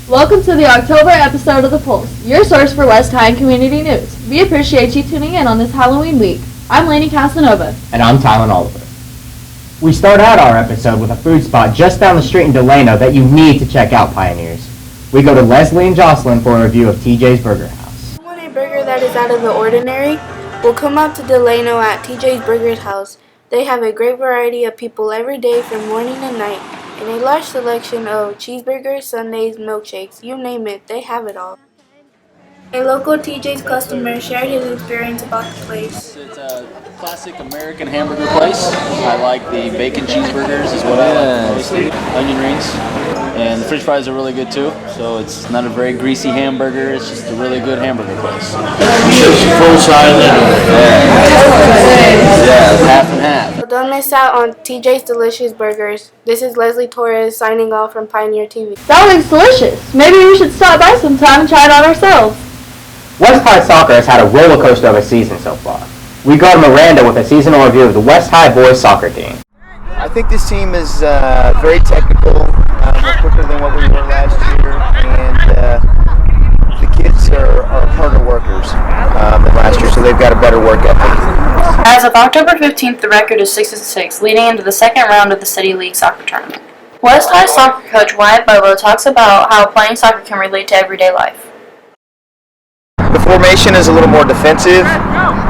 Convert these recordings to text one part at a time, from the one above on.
Welcome to the October episode of The Pulse, your source for West High and community news. We appreciate you tuning in on this Halloween week. I'm Lainey Casanova. And I'm Tylen Oliver. We start out our episode with a food spot just down the street in Delano that you need to check out, Pioneers. We go to Leslie and Jocelyn for a review of TJ's Burger House. If you want a burger that is out of the ordinary? We'll come out to Delano at TJ's Burger House. They have a great variety of people every day from morning to night, and a large selection of cheeseburgers, sundaes, milkshakes, you name it, they have it all. A local TJ's customer shared his experience about the place. It's a classic American hamburger place. I like the bacon cheeseburgers is what I like mostly. Onion rings. And the french fries are really good too. So it's not a very greasy hamburger, it's just a really good hamburger place. Just full size Yeah, half and half. So don't miss out on TJ's delicious burgers. This is Leslie Torres signing off from Pioneer TV. That looks delicious. Maybe we should stop by sometime and try it out ourselves. West High Soccer has had a roller coaster of a season so far. We go to Miranda with a seasonal review of the West High boys soccer team. I think this team is very technical, more quicker than what we were last year, and the kids are harder workers than last year, so they've got a better work ethic. As of October 15th, the record is 6-6, leading into the second round of the City League soccer tournament. West High soccer coach Wyatt Bobo talks about how playing soccer can relate to everyday life. The formation is a little more defensive,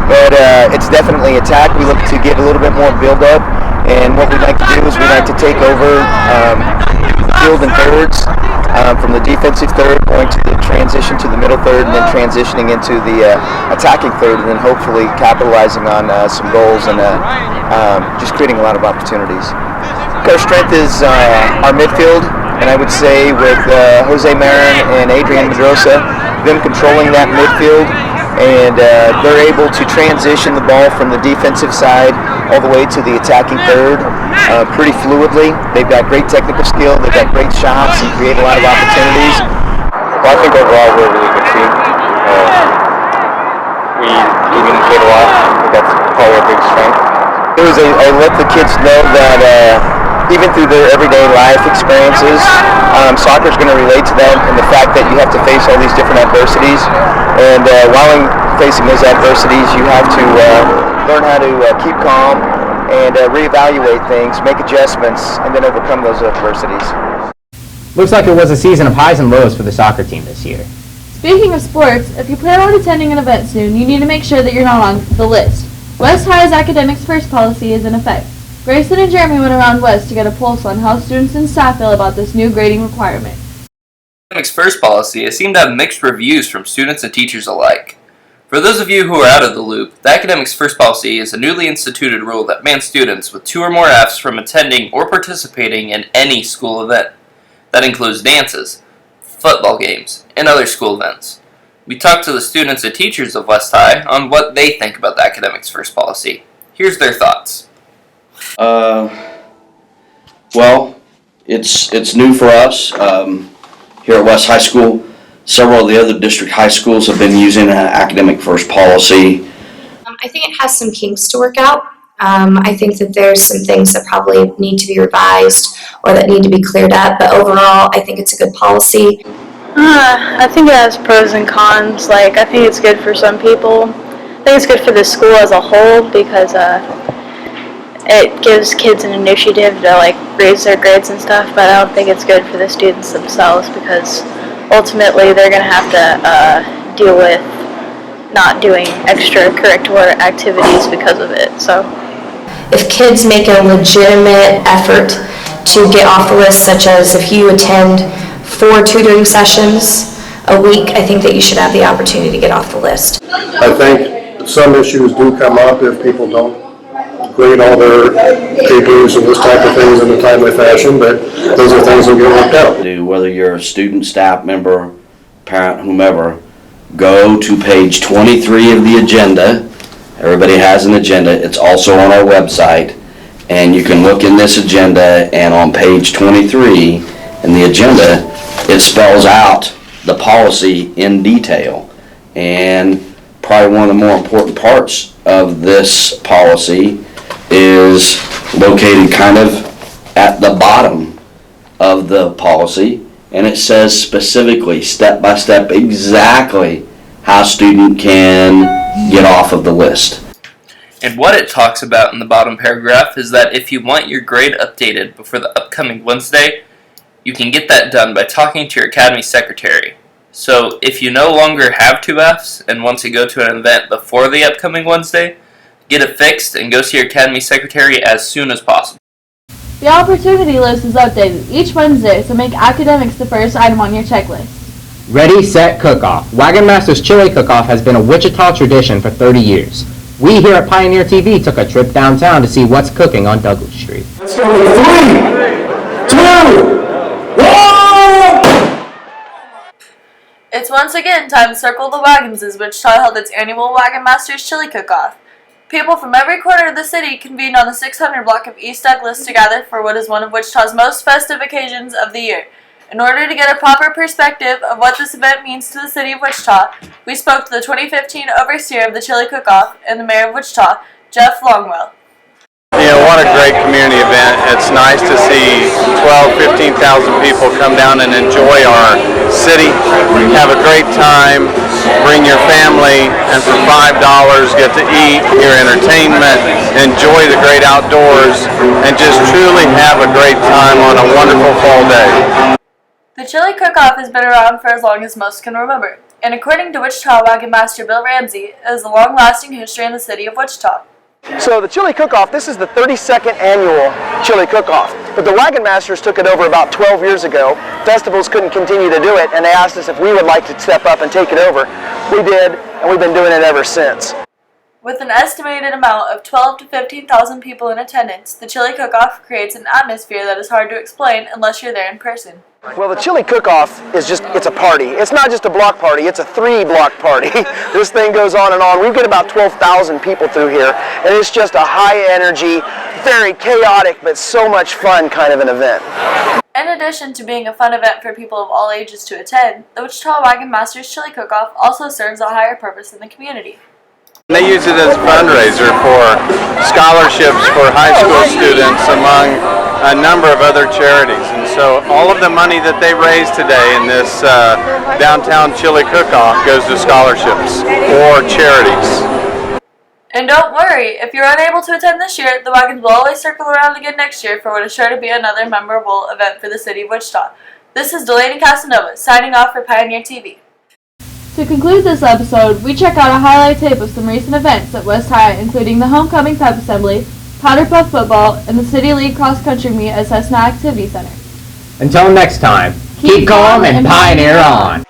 but it's definitely attack. We look to get a little bit more build-up, and what we like to do is we like to take over field and thirds, from the defensive third, going to the transition to the middle third, and then transitioning into the attacking third, and then hopefully capitalizing on some goals and just creating a lot of opportunities. Our strength is our midfield, and I would say with Jose Marin and Adrian Medrosa, them controlling that midfield, and they're able to transition the ball from the defensive side all the way to the attacking third pretty fluidly. They've got great technical skill, they've got great shots, and create a lot of opportunities. Well, I think overall we're a really good team. We communicate a lot. I think that's probably our biggest strength. I let the kids know that even through their everyday life experiences, soccer is going to relate to them, and the fact that you have to face all these different adversities, and while facing those adversities, you have to learn how to keep calm and reevaluate things, make adjustments, and then overcome those adversities. Looks like it was a season of highs and lows for the soccer team this year. Speaking of sports, if you plan on attending an event soon, you need to make sure that you're not on the list. West High's academics first policy is in effect. Grayson and Jeremy went around West to get a pulse on how students and staff feel about this new grading requirement. Academics First policy has seemed to have mixed reviews from students and teachers alike. For those of you who are out of the loop, the Academics First policy is a newly instituted rule that bans students with 2 or more Fs from attending or participating in any school event. That includes dances, football games, and other school events. We talked to the students and teachers of West High on what they think about the Academics First policy. Here's their thoughts. Well, it's new for us here at West High School. Several of the other district high schools have been using an academic first policy. I think it has some kinks to work out. I think that there's some things that probably need to be revised or that need to be cleared up, but overall I think it's a good policy. I think it has pros and cons. I think it's good for some people. I think it's good for the school as a whole because it gives kids an initiative to raise their grades and stuff, but I don't think it's good for the students themselves because ultimately they're going to have to deal with not doing extracurricular activities because of it. So If kids make a legitimate effort to get off the list, such as if you attend 4 tutoring sessions a week, I think that you should have the opportunity to get off the list. I think some issues do come up if people don't grade all their papers and this type of things in a timely fashion, but those are things that get worked out. Whether you're a student, staff member, parent, whomever, go to page 23 of the agenda. Everybody has an agenda. It's also on our website, and you can look in this agenda, and on page 23 in the agenda, it spells out the policy in detail. And probably one of the more important parts of this policy is located kind of at the bottom of the policy, and it says specifically, step by step, exactly how a student can get off of the list. And what it talks about in the bottom paragraph is that if you want your grade updated before the upcoming Wednesday, you can get that done by talking to your academy secretary. So if you no longer have 2 Fs and want to go to an event before the upcoming Wednesday, get it fixed and go see your academy secretary as soon as possible. The opportunity list is updated each Wednesday, so make academics the first item on your checklist. Ready, set, cook-off. Wagon Master's Chili Cook-Off has been a Wichita tradition for 30 years. We here at Pioneer TV took a trip downtown to see what's cooking on Douglas Street. Let's go with 3, 2, 1! It's once again time to circle the wagons as Wichita held its annual Wagon Masters Chili Cook-Off. People from every corner of the city convened on the 600 block of East Douglas to gather for what is one of Wichita's most festive occasions of the year. In order to get a proper perspective of what this event means to the city of Wichita, we spoke to the 2015 overseer of the Chili Cook-Off and the mayor of Wichita, Jeff Longwell. What a great community event. It's nice to see 15,000 people come down and enjoy our city, have a great time, bring your family, and for $5 get to eat, your entertainment, enjoy the great outdoors, and just truly have a great time on a wonderful fall day. The Chili Cook-Off has been around for as long as most can remember, and according to Wichita Wagon Master Bill Ramsey, it has a long-lasting history in the city of Wichita. So the Chili Cook-Off, this is the 32nd annual Chili Cook-Off. But the Wagon Masters took it over about 12 years ago. Festivals couldn't continue to do it, and they asked us if we would like to step up and take it over. We did, and we've been doing it ever since. With an estimated amount of 12 to 15,000 people in attendance, the Chili Cook-Off creates an atmosphere that is hard to explain unless you're there in person. Well, the Chili Cook-Off is it's a party. It's not just a block party, it's a 3-block party. This thing goes on and on. We get about 12,000 people through here, and it's just a high energy, very chaotic, but so much fun kind of an event. In addition to being a fun event for people of all ages to attend, the Wichita Wagon Masters Chili Cook-Off also serves a higher purpose in the community. They use it as a fundraiser for scholarships for high school students among a number of other charities. And so all of the money that they raise today in this downtown Chili Cook-Off goes to scholarships or charities. And don't worry, if you're unable to attend this year, the wagons will always circle around again next year for what is sure to be another memorable event for the city of Wichita. This is Delaney Casanova, signing off for Pioneer TV. To conclude this episode, we check out a highlight tape of some recent events at West High, including the Homecoming Pep Assembly, Powder Puff Football, and the City League Cross Country Meet at Cessna Activity Center. Until next time, keep calm and pioneer on.